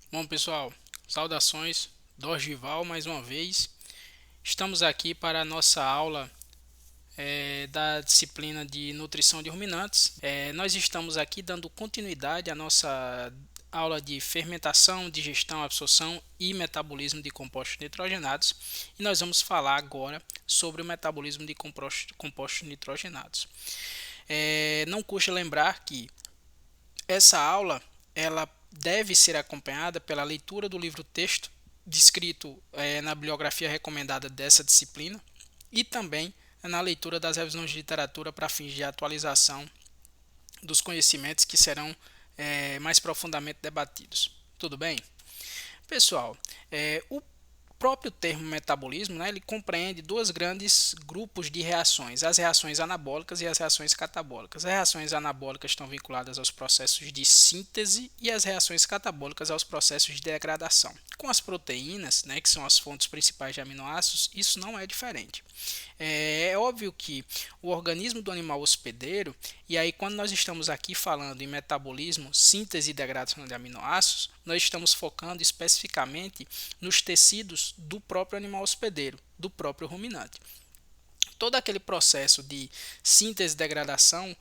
Bom, pessoal, saudações, Dorgival mais uma vez. Estamos aqui para a nossa aula da disciplina de nutrição de ruminantes. Nós estamos aqui dando continuidade à nossa aula de fermentação, digestão, absorção e metabolismo de compostos nitrogenados. E nós vamos falar agora sobre o metabolismo de compostos nitrogenados. Não custa lembrar que essa aula ela deve ser acompanhada pela leitura do livro-texto descrito na bibliografia recomendada dessa disciplina e também na leitura das revisões de literatura para fins de atualização dos conhecimentos que serão mais profundamente debatidos. Tudo bem? Pessoal, o próprio termo metabolismo, né, ele compreende dois grandes grupos de reações, as reações anabólicas e as reações catabólicas. As reações anabólicas estão vinculadas aos processos de síntese e as reações catabólicas aos processos de degradação. Com as proteínas, né, que são as fontes principais de aminoácidos, isso não é diferente. É óbvio que o organismo do animal hospedeiro, e aí quando nós estamos aqui falando em metabolismo, síntese e degradação de aminoácidos, nós estamos focando especificamente nos tecidos do próprio animal hospedeiro, do próprio ruminante. Todo aquele processo de síntese e degradação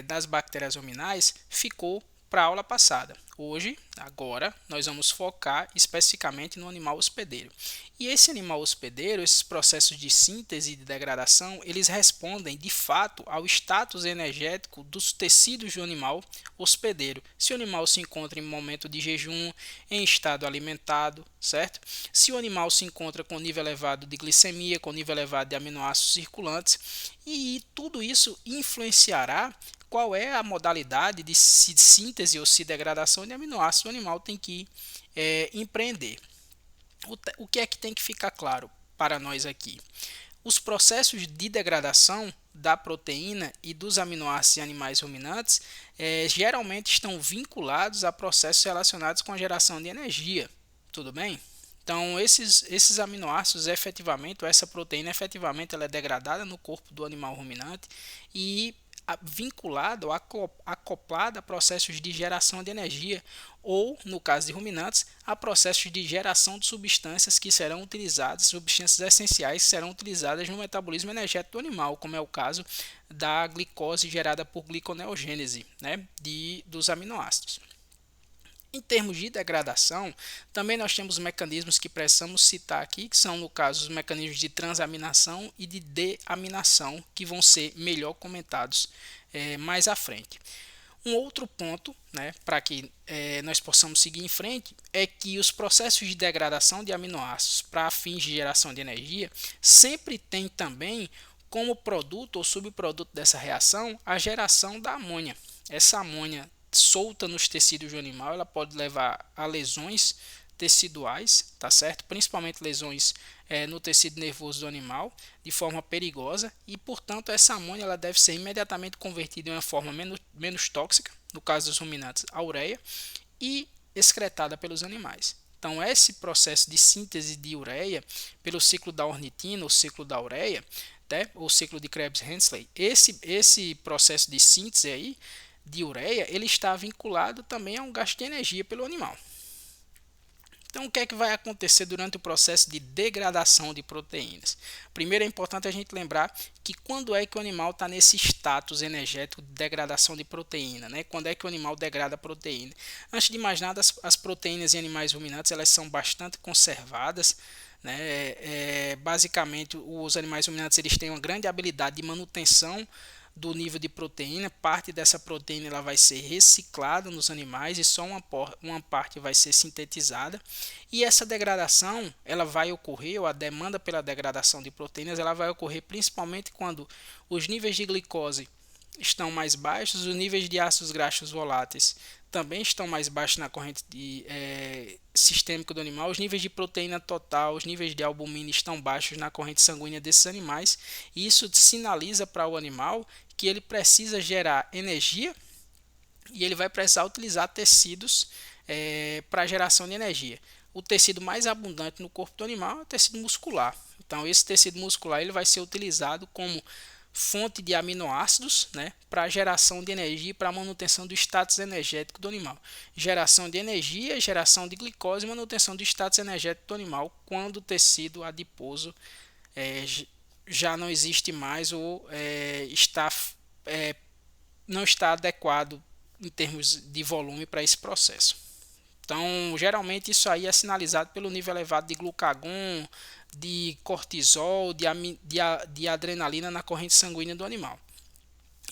das bactérias ruminais ficou para a aula passada. Hoje, agora, nós vamos focar especificamente no animal hospedeiro. E esse animal hospedeiro, esses processos de síntese e de degradação, eles respondem de fato ao status energético dos tecidos do animal hospedeiro. Se o animal se encontra em momento de jejum, em estado alimentado, certo? Se o animal se encontra com nível elevado de glicemia, com nível elevado de aminoácidos circulantes, e tudo isso influenciará qual é a modalidade de síntese ou se degradação de aminoácidos o animal tem que empreender. O que é que tem que ficar claro para nós aqui? Os processos de degradação da proteína e dos aminoácidos em animais ruminantes geralmente estão vinculados a processos relacionados com a geração de energia. Tudo bem? Então, esses aminoácidos efetivamente, ou essa proteína efetivamente, ela é degradada no corpo do animal ruminante e vinculado ou acoplado a processos de geração de energia ou, no caso de ruminantes, a processos de geração de substâncias que serão utilizadas, substâncias essenciais que serão utilizadas no metabolismo energético do animal, como é o caso da glicose gerada por gliconeogênese, né, dos aminoácidos. Em termos de degradação, também nós temos mecanismos que precisamos citar aqui, que são, no caso, os mecanismos de transaminação e de deaminação, que vão ser melhor comentados mais à frente. Um outro ponto, né, para que nós possamos seguir em frente, é que os processos de degradação de aminoácidos para fins de geração de energia sempre tem também como produto ou subproduto dessa reação a geração da amônia. Essa amônia solta nos tecidos do animal, ela pode levar a lesões teciduais, tá certo? Principalmente lesões no tecido nervoso do animal, de forma perigosa, e portanto essa amônia ela deve ser imediatamente convertida em uma forma menos tóxica, no caso dos ruminantes, a ureia, e excretada pelos animais. Então, esse processo de síntese de ureia pelo ciclo da ornitina, o ciclo da ureia, né, ou ciclo de Krebs-Hensley, esse processo de síntese aí de ureia, ele está vinculado também a um gasto de energia pelo animal. Então, o que é que vai acontecer durante o processo de degradação de proteínas? Primeiro, é importante a gente lembrar que quando é que o animal está nesse status energético de degradação de proteína, né? Quando é que o animal degrada a proteína? Antes de mais nada, as proteínas em animais ruminantes elas são bastante conservadas, né? Basicamente, os animais ruminantes eles têm uma grande habilidade de manutenção do nível de proteína. Parte dessa proteína ela vai ser reciclada nos animais e só uma parte vai ser sintetizada, e essa degradação ela vai ocorrer, ou a demanda pela degradação de proteínas ela vai ocorrer principalmente quando os níveis de glicose estão mais baixos, os níveis de ácidos graxos voláteis também estão mais baixos na corrente sistêmica do animal, os níveis de proteína total, os níveis de albumina estão baixos na corrente sanguínea desses animais, e isso sinaliza para o animal que ele precisa gerar energia e ele vai precisar utilizar tecidos para geração de energia. O tecido mais abundante no corpo do animal é o tecido muscular. Então, esse tecido muscular ele vai ser utilizado como fonte de aminoácidos, né, para geração de energia e para manutenção do status energético do animal. Geração de energia, geração de glicose e manutenção do status energético do animal quando o tecido adiposo já não existe mais ou não está adequado em termos de volume para esse processo. Então, geralmente isso aí é sinalizado pelo nível elevado de glucagon, de cortisol, de adrenalina na corrente sanguínea do animal.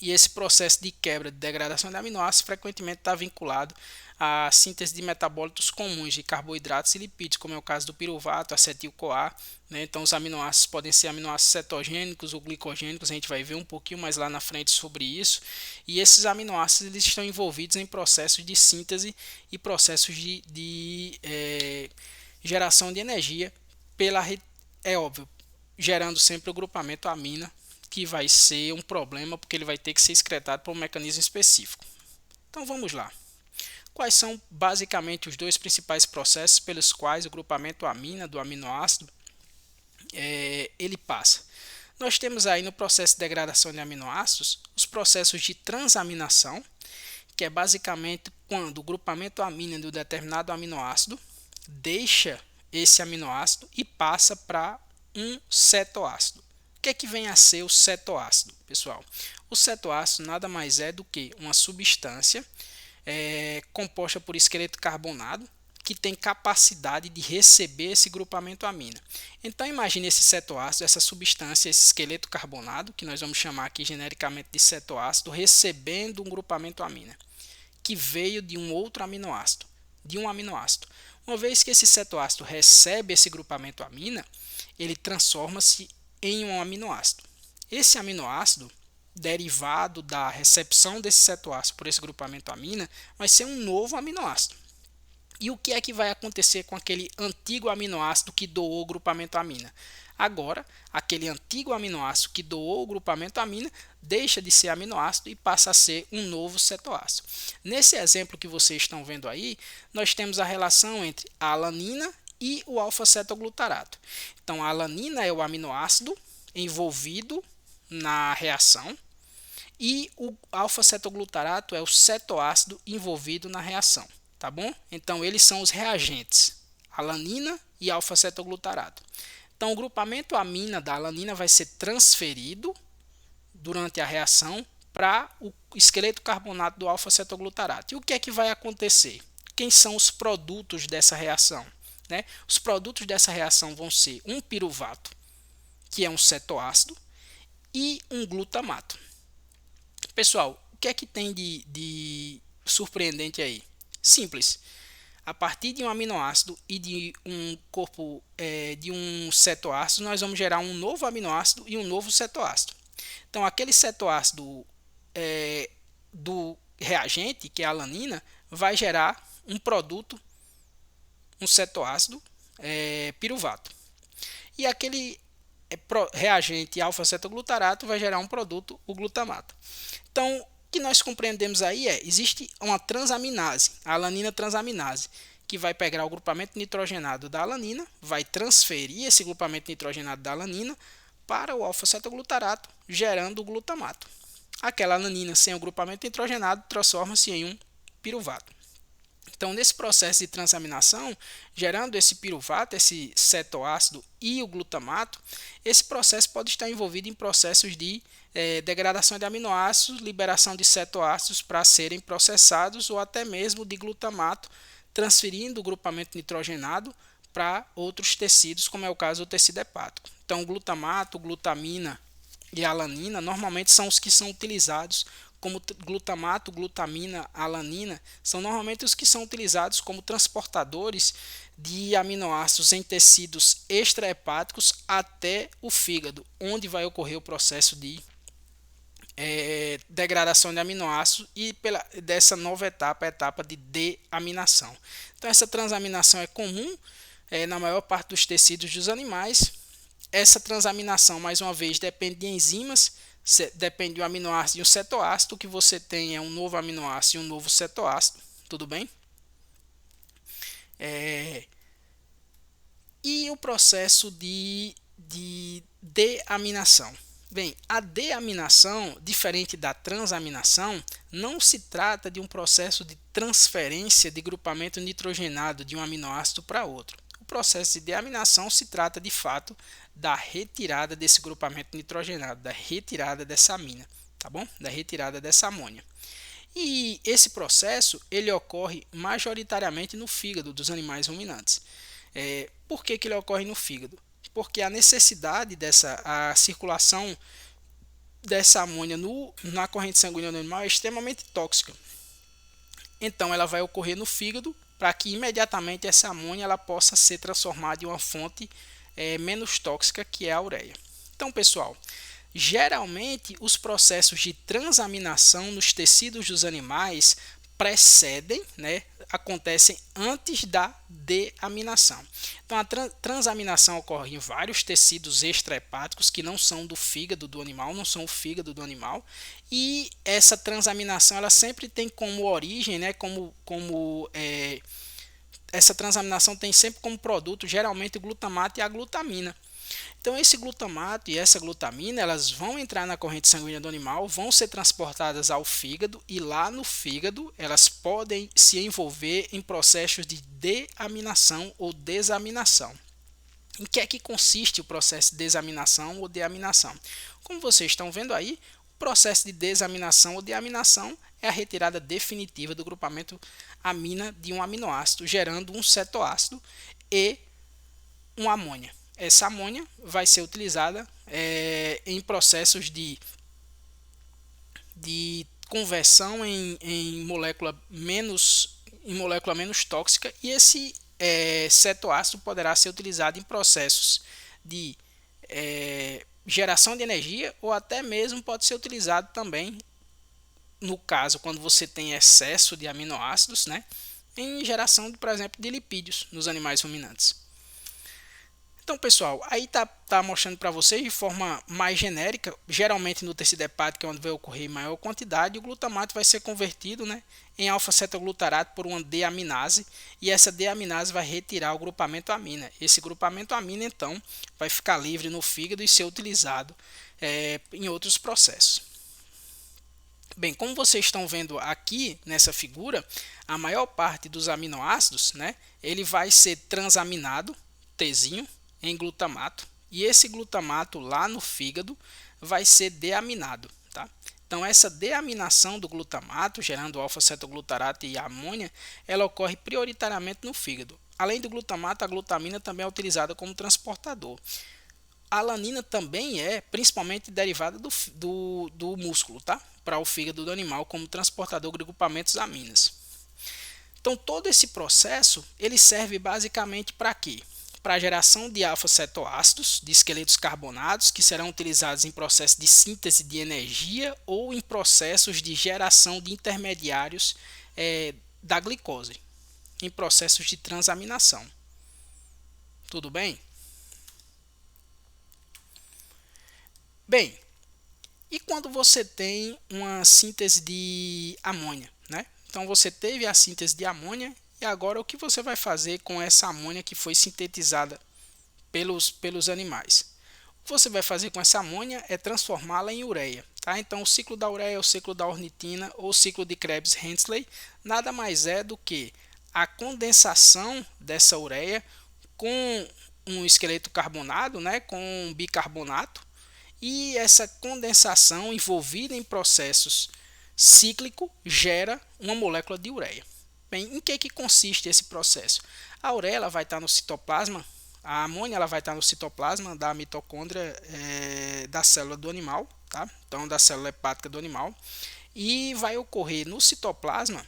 E esse processo de quebra, de degradação de aminoácidos, frequentemente está vinculado à síntese de metabólitos comuns de carboidratos e lipídios, como é o caso do piruvato, acetil-CoA, né? Então, os aminoácidos podem ser aminoácidos cetogênicos ou glicogênicos, a gente vai ver um pouquinho mais lá na frente sobre isso. E esses aminoácidos eles estão envolvidos em processos de síntese e processos de geração de energia, é óbvio, gerando sempre o grupamento amina, que vai ser um problema porque ele vai ter que ser excretado por um mecanismo específico. Então vamos lá. Quais são basicamente os dois principais processos pelos quais o grupamento amina do aminoácido ele passa? Nós temos aí no processo de degradação de aminoácidos os processos de transaminação, que é basicamente quando o grupamento amina de um determinado aminoácido deixa esse aminoácido e passa para um cetoácido. O que vem a ser o cetoácido, pessoal? O cetoácido nada mais é do que uma substância composta por esqueleto carbonado que tem capacidade de receber esse grupamento amina. Então imagine esse cetoácido, essa substância, esse esqueleto carbonado, que nós vamos chamar aqui genericamente de cetoácido, recebendo um grupamento amina, que veio de um outro aminoácido, Uma vez que esse cetoácido recebe esse grupamento amina, ele transforma-se em um aminoácido. Esse aminoácido, derivado da recepção desse cetoácido por esse grupamento amina, vai ser um novo aminoácido. E o que é que vai acontecer com aquele antigo aminoácido que doou o grupamento amina? Agora, aquele antigo aminoácido que doou o grupamento amina deixa de ser aminoácido e passa a ser um novo cetoácido. Nesse exemplo que vocês estão vendo aí, nós temos a relação entre a alanina e o alfa-cetoglutarato. Então, a alanina é o aminoácido envolvido na reação e o alfa-cetoglutarato é o cetoácido envolvido na reação, tá bom? Então, eles são os reagentes, alanina e alfa-cetoglutarato. Então, o grupamento amina da alanina vai ser transferido durante a reação para o esqueleto carbonato do alfa-cetoglutarato. E o que é que vai acontecer? Quem são os produtos dessa reação? Né? Os produtos dessa reação vão ser um piruvato, que é um cetoácido, e um glutamato. Pessoal, o que é que tem de surpreendente aí? Simples. A partir de um aminoácido e de um corpo de um cetoácido, nós vamos gerar um novo aminoácido e um novo cetoácido. Então, aquele cetoácido do reagente, que é a alanina, vai gerar um produto, um cetoácido piruvato. E aquele reagente alfa-cetoglutarato vai gerar um produto, o glutamato. Então, o que nós compreendemos aí existe uma transaminase, a alanina transaminase, que vai pegar o grupamento nitrogenado da alanina, vai transferir esse grupamento nitrogenado da alanina para o alfa-cetoglutarato, gerando o glutamato. Aquela alanina sem o grupamento nitrogenado transforma-se em um piruvato. Então, nesse processo de transaminação, gerando esse piruvato, esse cetoácido e o glutamato, esse processo pode estar envolvido em processos de degradação de aminoácidos, liberação de cetoácidos para serem processados ou até mesmo de glutamato, transferindo o grupamento nitrogenado para outros tecidos, como é o caso do tecido hepático. Então, o glutamato, glutamina e a alanina normalmente são os que são utilizados como glutamato, glutamina, alanina, são normalmente os que são utilizados como transportadores de aminoácidos em tecidos extrahepáticos até o fígado, onde vai ocorrer o processo de degradação de aminoácidos e dessa nova etapa, a etapa de deaminação. Então, essa transaminação é comum na maior parte dos tecidos dos animais. Essa transaminação, mais uma vez, depende de enzimas, depende do aminoácido e um cetoácido. O que você tem é um novo aminoácido e um novo cetoácido, tudo bem? E o processo de deaminação. Bem, a deaminação, diferente da transaminação, não se trata de um processo de transferência de grupamento nitrogenado de um aminoácido para outro. O processo de deaminação se trata, de fato, da retirada desse grupamento nitrogenado, da retirada dessa amina, tá bom? Da retirada dessa amônia. E esse processo ele ocorre majoritariamente no fígado dos animais ruminantes. Por que ele ocorre no fígado? Porque a necessidade a circulação dessa amônia na corrente sanguínea do animal é extremamente tóxica. Então ela vai ocorrer no fígado para que imediatamente essa amônia ela possa ser transformada em uma fonte menos tóxica, que é a ureia. Então, pessoal, geralmente os processos de transaminação nos tecidos dos animais precedem, acontecem antes da deaminação. Então a transaminação ocorre em vários tecidos extrahepáticos que não são do fígado do animal, não são o fígado do animal, e essa transaminação ela sempre tem como origem, essa transaminação tem sempre como produto geralmente o glutamato e a glutamina. Então esse glutamato e essa glutamina elas vão entrar na corrente sanguínea do animal, vão ser transportadas ao fígado e lá no fígado elas podem se envolver em processos de deaminação ou desaminação. Em que é que consiste o processo de desaminação ou deaminação? Como vocês estão vendo aí, o processo de desaminação ou deaminação é a retirada definitiva do grupamento amina de um aminoácido, gerando um cetoácido e uma amônia. Essa amônia vai ser utilizada em processos de conversão em molécula menos tóxica, e esse cetoácido poderá ser utilizado em processos de geração de energia, ou até mesmo pode ser utilizado também, no caso, quando você tem excesso de aminoácidos, em geração, por exemplo, de lipídios nos animais ruminantes. Então, pessoal, aí tá mostrando para vocês de forma mais genérica, geralmente no tecido hepático é onde vai ocorrer maior quantidade, o glutamato vai ser convertido em alfa-cetoglutarato por uma deaminase, e essa deaminase vai retirar o grupamento amina. Esse grupamento amina, então, vai ficar livre no fígado e ser utilizado em outros processos. Bem, como vocês estão vendo aqui nessa figura, a maior parte dos aminoácidos, ele vai ser transaminado, Tzinho, em glutamato, e esse glutamato lá no fígado vai ser deaminado, tá? Então essa deaminação do glutamato, gerando alfa-cetoglutarato e amônia, ela ocorre prioritariamente no fígado. Além do glutamato, a glutamina também é utilizada como transportador. A alanina também é principalmente derivada do músculo, tá? Para o fígado do animal como transportador de grupamentos aminas. Então todo esse processo ele serve basicamente para quê? Para a geração de alfa-cetoácidos, de esqueletos carbonados, que serão utilizados em processos de síntese de energia ou em processos de geração de intermediários da glicose, em processos de transaminação. Tudo bem? Bem, e quando você tem uma síntese de amônia, Então você teve a síntese de amônia, e agora o que você vai fazer com essa amônia que foi sintetizada pelos animais? O que você vai fazer com essa amônia é transformá-la em ureia, tá? Então o ciclo da ureia, o ciclo da ornitina ou o ciclo de Krebs-Hensley nada mais é do que a condensação dessa ureia com um esqueleto carbonado, com bicarbonato, e essa condensação envolvida em processos cíclico gera uma molécula de ureia. Bem, em que consiste esse processo? A ureia ela vai estar no citoplasma, a amônia ela vai estar no citoplasma da mitocôndria da célula do animal, tá? Então da célula hepática do animal, e vai ocorrer no citoplasma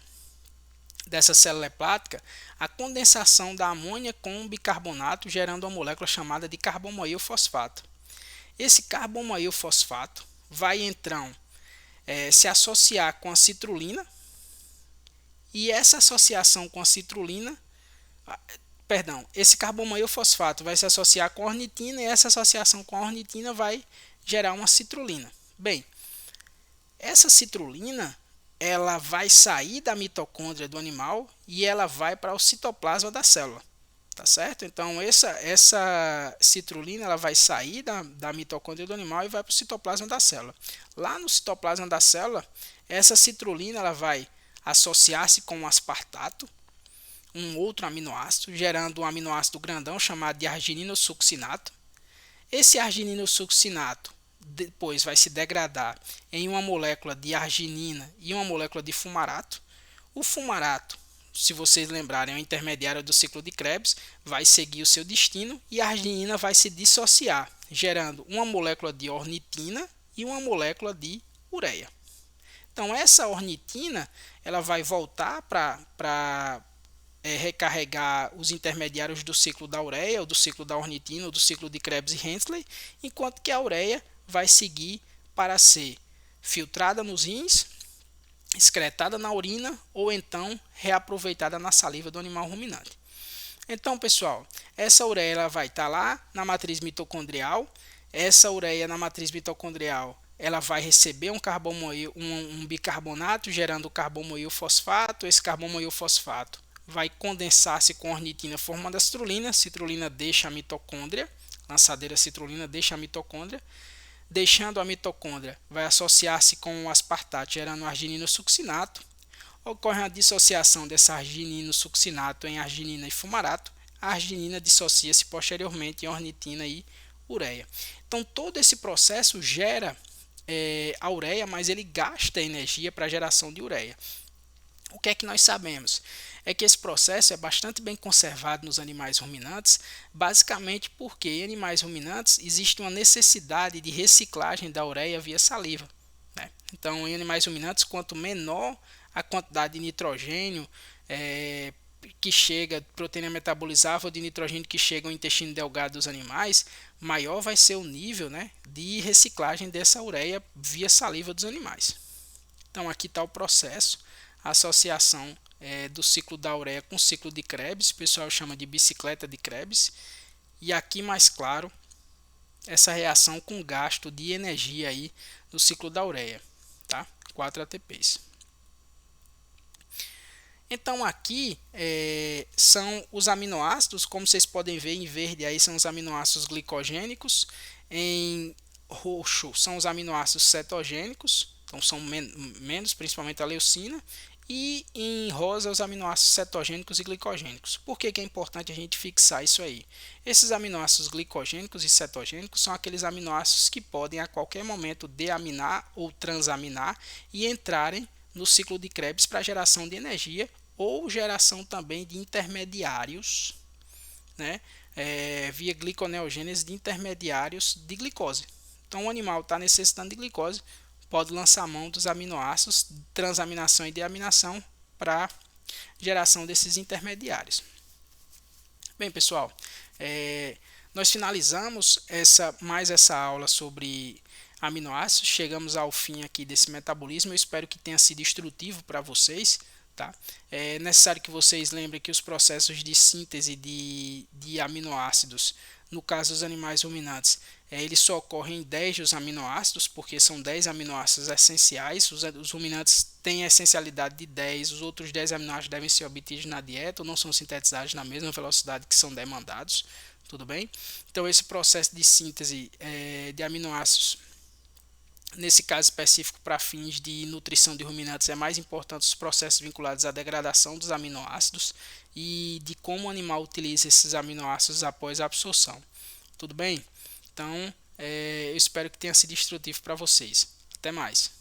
dessa célula hepática a condensação da amônia com bicarbonato, gerando uma molécula chamada de carbomoil fosfato. Esse carbomoil fosfato vai então se associar com a citrulina, e essa associação com a citrulina, esse carbomoil fosfato vai se associar com a ornitina, e essa associação com a ornitina vai gerar uma citrulina. Bem, essa citrulina ela vai sair da mitocôndria do animal e ela vai para o citoplasma da célula, tá certo? Então essa citrulina ela vai sair da mitocôndria do animal e vai para o citoplasma da célula. Lá no citoplasma da célula, essa citrulina ela vai associar-se com um aspartato, um outro aminoácido, gerando um aminoácido grandão chamado de argininosuccinato. Esse argininosuccinato depois vai se degradar em uma molécula de arginina e uma molécula de fumarato. O fumarato, se vocês lembrarem, é o intermediário do ciclo de Krebs, vai seguir o seu destino e a arginina vai se dissociar, gerando uma molécula de ornitina e uma molécula de ureia. Então essa ornitina ela vai voltar para recarregar os intermediários do ciclo da ureia, ou do ciclo da ornitina, ou do ciclo de Krebs e Hensley, enquanto que a ureia vai seguir para ser filtrada nos rins, excretada na urina ou então reaproveitada na saliva do animal ruminante. Então, pessoal, essa ureia ela vai estar lá na matriz mitocondrial. Essa ureia na matriz mitocondrial ela vai receber um bicarbonato, gerando carbomoil fosfato. Esse carbomoil fosfato vai condensar-se com ornitina, formando a citrulina. A citrulina deixa a mitocôndria, lançadeira citrulina deixa a mitocôndria. Deixando a mitocôndria, vai associar-se com o aspartato, gerando argininosuccinato. Ocorre a dissociação dessa argininosuccinato em arginina e fumarato. A arginina dissocia-se posteriormente em ornitina e ureia. Então, todo esse processo gera a ureia, mas ele gasta energia para a geração de ureia. O que é que nós sabemos? É que esse processo é bastante bem conservado nos animais ruminantes, basicamente porque em animais ruminantes existe uma necessidade de reciclagem da ureia via saliva, né? Então, em animais ruminantes, quanto menor a quantidade de nitrogênio que chega, proteína metabolizável de nitrogênio que chega ao intestino delgado dos animais, maior vai ser o nível, né, de reciclagem dessa ureia via saliva dos animais. Então, aqui está o processo, a associação do ciclo da ureia com o ciclo de Krebs, o pessoal chama de bicicleta de Krebs, e aqui mais claro, essa reação com gasto de energia aí no ciclo da ureia, tá? 4 ATPs. Então aqui são os aminoácidos, como vocês podem ver em verde aí são os aminoácidos glicogênicos, em roxo são os aminoácidos cetogênicos, então são menos, principalmente a leucina, e em rosa os aminoácidos cetogênicos e glicogênicos. Por que é importante a gente fixar isso aí? Esses aminoácidos glicogênicos e cetogênicos são aqueles aminoácidos que podem a qualquer momento deaminar ou transaminar e entrarem no ciclo de Krebs para geração de energia ou geração também de intermediários, né? Via gliconeogênese de intermediários de glicose. Então o animal está necessitando de glicose, pode lançar mão dos aminoácidos, transaminação e deaminação para geração desses intermediários. Bem, pessoal, nós finalizamos mais essa aula sobre aminoácidos, chegamos ao fim aqui desse metabolismo, eu espero que tenha sido instrutivo para vocês. Tá? É necessário que vocês lembrem que os processos de síntese de aminoácidos, no caso dos animais ruminantes, eles só ocorrem em 10 dos aminoácidos, porque são 10 aminoácidos essenciais. Os ruminantes têm a essencialidade de 10, os outros 10 aminoácidos devem ser obtidos na dieta ou não são sintetizados na mesma velocidade que são demandados. Tudo bem? Então, esse processo de síntese de aminoácidos, nesse caso específico para fins de nutrição de ruminantes, é mais importante os processos vinculados à degradação dos aminoácidos e de como o animal utiliza esses aminoácidos após a absorção. Tudo bem? Então, eu espero que tenha sido instrutivo para vocês. Até mais.